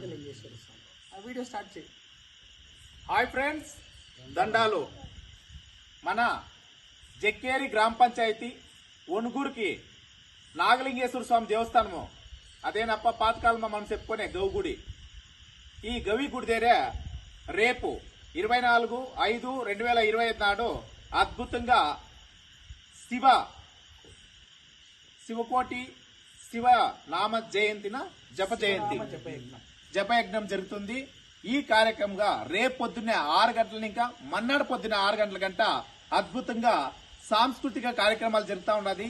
నాగలింగేశ్వర స్వామి video start చేయి. Hi friends, దండాలు. మన జక్కేరి గ్రామ పంచాయతీ ఒనుగూరుకి నాగలింగేశ్వర స్వామి దేవస్థానము అదేనప్ప పాతకాలం మనం చెప్పుకునే గౌగుడి. ఈ గవి గుడి దగ్గర రేపు 24/5/2025 నాడు అద్భుతంగా శివకోటి శివ నామ జయంతిన జపయజ్ఞం జరుగుతుంది. ఈ కార్యక్రమంగా రేపు పొద్దున్నే 6 గంటల ఇంకా మన్నాడు పొద్దున్న 6 గంటల గంట అద్భుతంగా సాంస్కృతిక కార్యక్రమాలు జరుగుతూ ఉన్నది.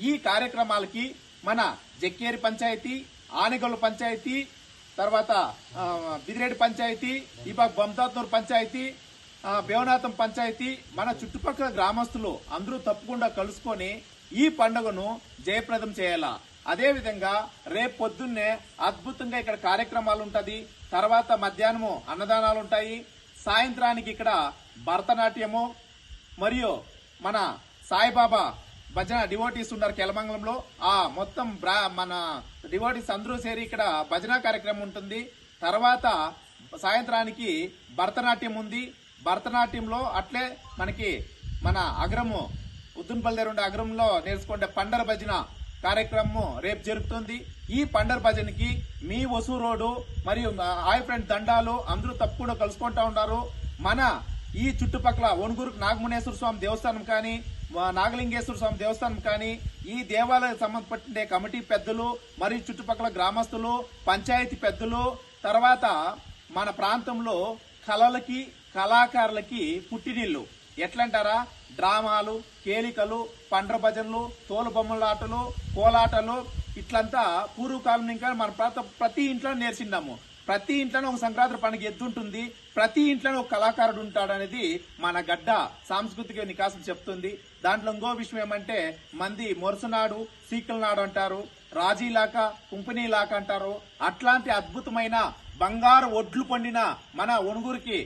ఈ కార్యక్రమాలకి మన జక్కేరి పంచాయతీ, ఆనిగొల్ల పంచాయతీ, తర్వాత బిదిరెడ్డి పంచాయతీ, ఈ బొంతాత్నూరు పంచాయతీ, బేవనాథం పంచాయతీ, మన చుట్టుపక్కల గ్రామస్తులు అందరూ తప్పకుండా కలుసుకొని ఈ పండుగను జయప్రదం చేయాలా. అదే విధంగా రేపు పొద్దున్నే అద్భుతంగా ఇక్కడ కార్యక్రమాలు ఉంటది. తర్వాత మధ్యాహ్నము అన్నదానాలు ఉంటాయి. సాయంత్రానికి ఇక్కడ భరతనాట్యము మరియు మన సాయిబాబా భజన డివోటీస్ ఉన్నారు కెలమంగళంలో. ఆ మొత్తం మన డివోటీస్ అందరూ చేరి ఇక్కడ భజన కార్యక్రమం ఉంటుంది. తర్వాత సాయంత్రానికి భరతనాట్యం ఉంది. భరతనాట్యంలో అట్లే మనకి మన అగ్రము ఉద్దునపల్లి దగ్గర ఉండే అగ్రంలో నేర్చుకుంటే పండర భజన కార్యక్రమం రేపు జరుగుతుంది. ఈ పండర భజనకి మీ వసూరోడు మరియు హాయ్ ఫ్రెండ్ దండాలు అందరూ తప్పకుండా కలుసుకుంటా ఉన్నారు. మన ఈ చుట్టుపక్కల ఒనుగూరు నాగమునేశ్వర స్వామి దేవస్థానం కానీ, నాగలింగేశ్వర స్వామి దేవస్థానం కానీ, ఈ దేవాలయ సంబంధపట్టిన కమిటీ పెద్దలు మరియు చుట్టుపక్కల గ్రామస్తులు, పంచాయతీ పెద్దలు, తర్వాత మన ప్రాంతంలో కళలకి కళాకారులకి పుట్టినిల్లు. ఎట్లంటారా, డ్రామాలు, కేలికలు, పండ్ర భజనలు, తోలు బొమ్మల ఆటలు, కోలాటలు, ఇట్లంతా పూర్వకాలం ఇంకా మన ప్రతి ఇంట్లో నేర్చున్నాము. ప్రతి ఇంట్లోనే ఒక సంక్రాంతి పండుగ ఎద్దుంటుంది. ప్రతి ఇంట్లోనే ఒక కళాకారుడు ఉంటాడు అనేది మన గడ్డ సాంస్కృతిక నికాసం చెప్తుంది. దాంట్లో ఇంకో విషయం ఏమంటే, మంది మొరసనాడు, సీకల నాడు అంటారు, రాజీలాక, కుంపనీలాక అంటారు. అట్లాంటి అద్భుతమైన బంగారు ఒడ్లు పండిన మన ఒనుగూరుకి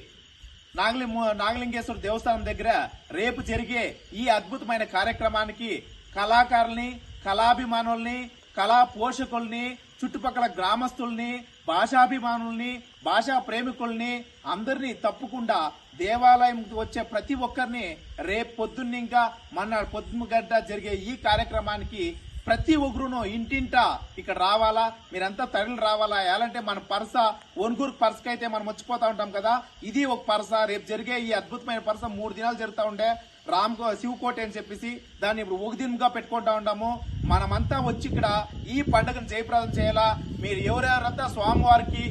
నాగలింగేశ్వర దేవస్థానం దగ్గర రేపు జరిగే ఈ అద్భుతమైన కార్యక్రమానికి కళాకారుల్ని, కళాభిమానుల్ని, కళా పోషకుల్ని, చుట్టుపక్కల గ్రామస్తుల్ని, భాషాభిమానుల్ని, భాషా ప్రేమికుల్ని అందరినీ తప్పకుండా దేవాలయం వచ్చే ప్రతి ఒక్కరిని రేపు పొద్దున్న ఇంకా మన పొద్దుగడ్డ జరిగే ఈ కార్యక్రమానికి ప్రతి ఒక్కరును ఇంటింటా ఇక్కడ రావాలా. మీరంతా తరలి రావాలా. ఎలాంటే మన పరస ఒనుగూరు పరసకైతే మనం వచ్చిపోతా ఉంటాం కదా, ఇది ఒక పరస. రేపు జరిగే ఈ అద్భుతమైన పరస 3 దినాలు జరుగుతూ ఉండే శివకోటి అని చెప్పేసి దాన్ని ఇప్పుడు ఒక దినంగా పెట్టుకుంటా ఉంటాము. మనమంతా వచ్చి ఇక్కడ ఈ పండుగను జయప్రదం చేయాలా. మీరు ఎవరెవరంతా స్వామివారికి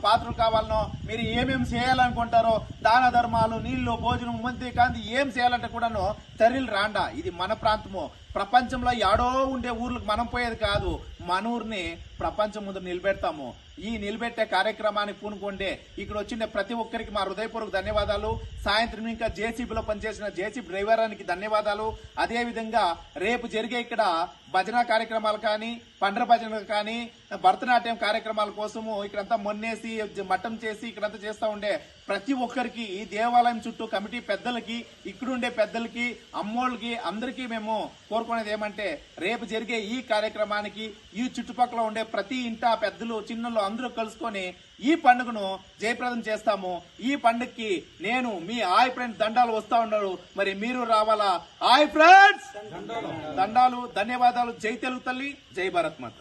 పాత్రలు కావాలనో, మీరు ఏమేమి చేయాలనుకుంటారో, దాన ధర్మాలు, నీళ్లు, భోజనం, మంత్రి కాంతి ఏం చేయాలంటే కూడాను తరిలు రాండా. ఇది మన ప్రాంతము. ప్రపంచంలో యాడో ఉండే ఊర్లకు మనం పోయేది కాదు, మన ఊరిని ప్రపంచం ముందు నిలబెడతాము. ఈ నిలబెట్టే కార్యక్రమాన్ని పూనుకుంటే ఇక్కడ వచ్చిన ప్రతి ఒక్కరికి మా హృదయపూర్వక ధన్యవాదాలు. సాయంత్రం ఇంకా జేసీబీలో పనిచేసిన జేసీబీ డ్రైవరానికి ధన్యవాదాలు. అదే విధంగా రేపు జరిగే ఇక్కడ భజన కార్యక్రమాలు కానీ, పండ్ర భజనలు కానీ, భరతనాట్యం కార్యక్రమాల కోసము ఇక్కడంతా మొన్నేసి మట్టం చేసి ఇక్కడంతా చేస్తూ ఉండే ప్రతి ఒక్కరికి, ఈ దేవాలయం చుట్టూ కమిటీ పెద్దలకి, ఇక్కడుండే పెద్దలకి, అమ్మోళ్ళకి అందరికీ మేము కోరుకునేది ఏమంటే, రేపు జరిగే ఈ కార్యక్రమానికి ఈ చుట్టుపక్కల ఉండే ప్రతి ఇంట పెద్దలు చిన్నలు అందరూ కలుసుకొని ఈ పండుగను జయప్రదం చేస్తాము. ఈ పండుగకి నేను మీ హాయ్ ఫ్రెండ్స్ దండాలు వస్తా ఉన్నారు. మరి మీరు రావాలా. హాయ్ ఫ్రెండ్స్ దండాలు. ధన్యవాదాలు. జై తెలుగు తల్లి, జై భారత్ మాత.